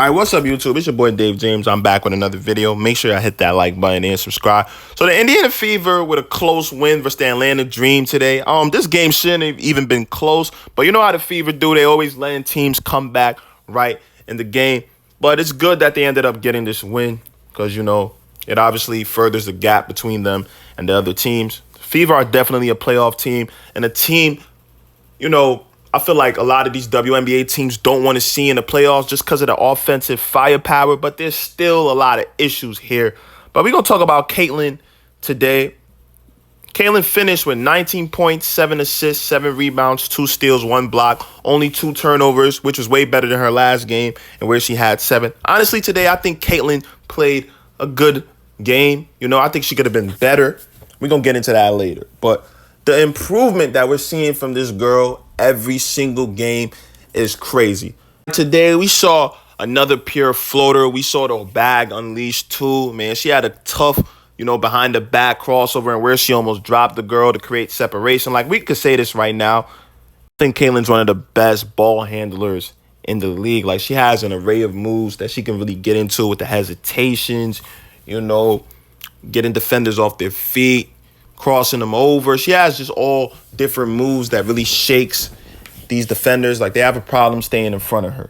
All right, what's up, YouTube? It's your boy Dave James. I'm back with another video. Make sure I hit that like button and subscribe. So the Indiana Fever with a close win versus the Atlanta Dream today. This game shouldn't have even been close, but you know how the Fever do. They always letting teams come back right in the game. But it's good that they ended up getting this win because, you know, it obviously furthers the gap between them and the other teams. The Fever are definitely a playoff team and a team, you know, I feel like a lot of these WNBA teams don't want to see in the playoffs just because of the offensive firepower, but there's still a lot of issues here. But we're going to talk about Caitlin today. Caitlin finished with 19 points, 7 assists, 7 rebounds, 2 steals, 1 block, only 2 turnovers, which was way better than her last game and where she had 7. Honestly, today I think Caitlin played a good game. You know, I think she could have been better. We're going to get into that later. But the improvement that we're seeing from this girl every single game is crazy. Today, we saw another pure floater. We saw the bag unleashed too, man. She had a tough, you know, behind the back crossover and where she almost dropped the girl to create separation. Like, we could say this right now. I think Caitlin's one of the best ball handlers in the league. Like, she has an array of moves that she can really get into with the hesitations, you know, getting defenders off their feet, crossing them over. She has just all different moves that really shakes these defenders. Like, they have a problem staying in front of her.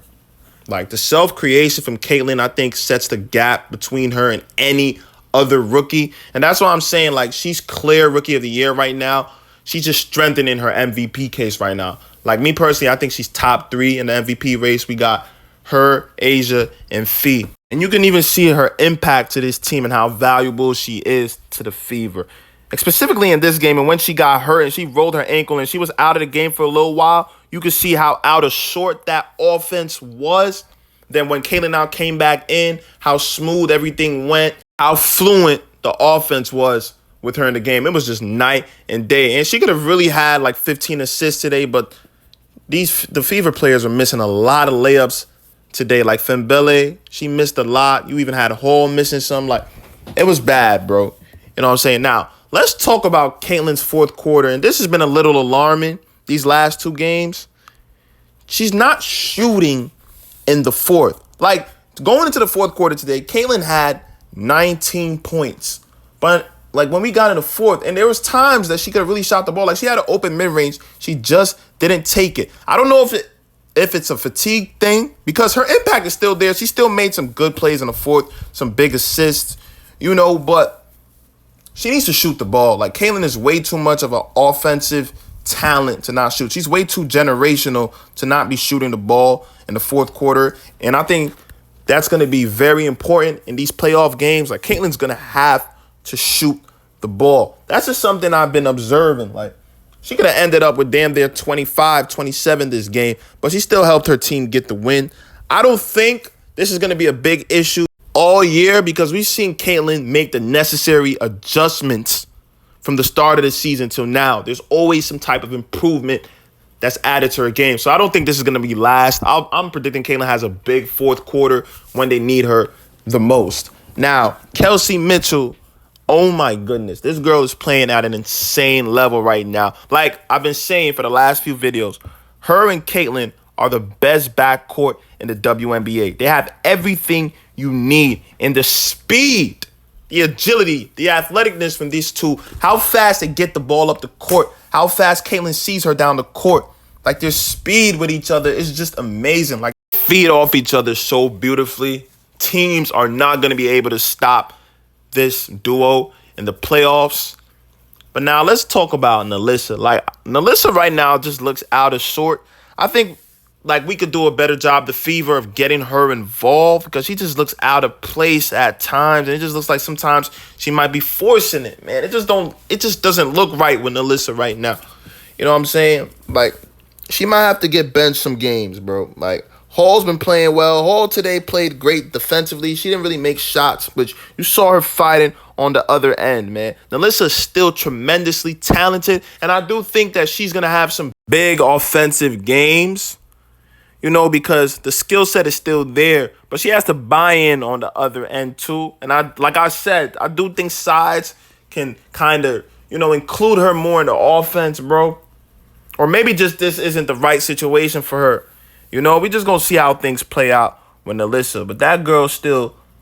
Like, the self-creation from Caitlin, I think, sets the gap between her and any other rookie. And that's why I'm saying, like, she's clear Rookie of the Year right now. She's just strengthening her MVP case right now. Like, me personally, I think she's top 3 in the MVP race. We got her, Asia, and Fee. And you can even see her impact to this team and how valuable she is to the Fever. Specifically in this game, and when she got hurt and she rolled her ankle and she was out of the game for a little while, you could see how out of sort that offense was. Then when Caitlin now came back in, how smooth everything went, how fluent the offense was with her in the game. It was just night and day. And she could have really had like 15 assists today, but the Fever players are missing a lot of layups today. Like Fembele, she missed a lot. You even had Hall missing some. Like, it was bad, bro. You know what I'm saying? Now, let's talk about Caitlin's fourth quarter, and this has been a little alarming these last 2 games. She's not shooting in the fourth. Like, going into the fourth quarter today, Caitlin had 19 points. But, like, when we got in the fourth, and there was times that she could have really shot the ball. Like, she had an open mid-range. She just didn't take it. I don't know if it's a fatigue thing, because her impact is still there. She still made some good plays in the fourth, some big assists, you know, but she needs to shoot the ball. Like, Caitlin is way too much of an offensive talent to not shoot. She's way too generational to not be shooting the ball in the fourth quarter. And I think that's going to be very important in these playoff games. Like, Caitlin's going to have to shoot the ball. That's just something I've been observing. Like, she could have ended up with damn near 25, 27 this game, but she still helped her team get the win. I don't think this is going to be a big issue all year because we've seen Caitlin make the necessary adjustments from the start of the season till now. There's always some type of improvement that's added to her game. So I don't think this is going to be last. I'm predicting Caitlin has a big fourth quarter when they need her the most. Now, Kelsey Mitchell, oh my goodness. This girl is playing at an insane level right now. Like I've been saying for the last few videos, her and Caitlin are the best backcourt in the WNBA. They have everything you need in the speed, the agility, the athleticness from these two, how fast they get the ball up the court, how fast Caitlin sees her down the court. Like, their speed with each other is just amazing. Like, feed off each other so beautifully. Teams are not going to be able to stop this duo in the playoffs. But now let's talk about Nelissa. Like, Nelissa right now just looks out of sort. I think, like, we could do a better job, the Fever, of getting her involved because she just looks out of place at times. And it just looks like sometimes she might be forcing it, man. It just doesn't look right with Nelissa right now. You know what I'm saying? Like, she might have to get benched some games, bro. Like, Hall's been playing well. Hall today played great defensively. She didn't really make shots, but you saw her fighting on the other end, man. Nelissa is still tremendously talented, and I do think that she's going to have some big offensive games. You know, because the skill set is still there, but she has to buy in on the other end too. And like I said, I do think sides can kind of, you know, include her more in the offense, bro. Or maybe just this isn't the right situation for her. You know, we just gonna see how things play out. with Nelissa. But that girl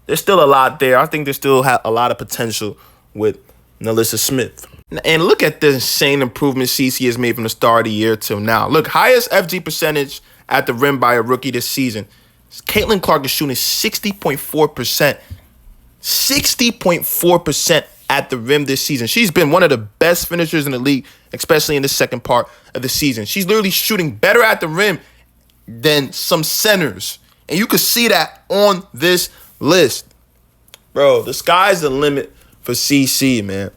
there's still a lot there. I think there's still a lot of potential with Nelissa Smith. And look at the insane improvement CC has made from the start of the year till now. Look, highest FG percentage at the rim by a rookie this season. Caitlin Clark is shooting 60.4%. 60.4% at the rim this season. She's been one of the best finishers in the league, especially in the second part of the season. She's literally shooting better at the rim than some centers. And you can see that on this list. Bro, the sky's the limit for CC, man.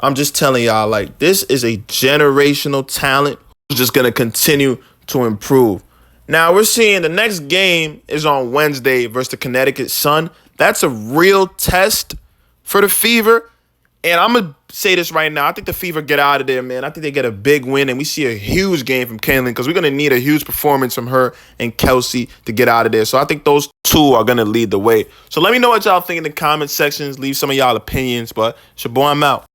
I'm just telling y'all, like, this is a generational talent who's just going to continue to improve. Now, we're seeing the next game is on Wednesday versus the Connecticut Sun. That's a real test for the Fever. And I'm going to say this right now. I think the Fever get out of there, man. I think they get a big win, and we see a huge game from Caitlin because we're going to need a huge performance from her and Kelsey to get out of there. So I think those two are going to lead the way. So let me know what y'all think in the comment sections. Leave some of y'all opinions. But it's your boy, I'm out.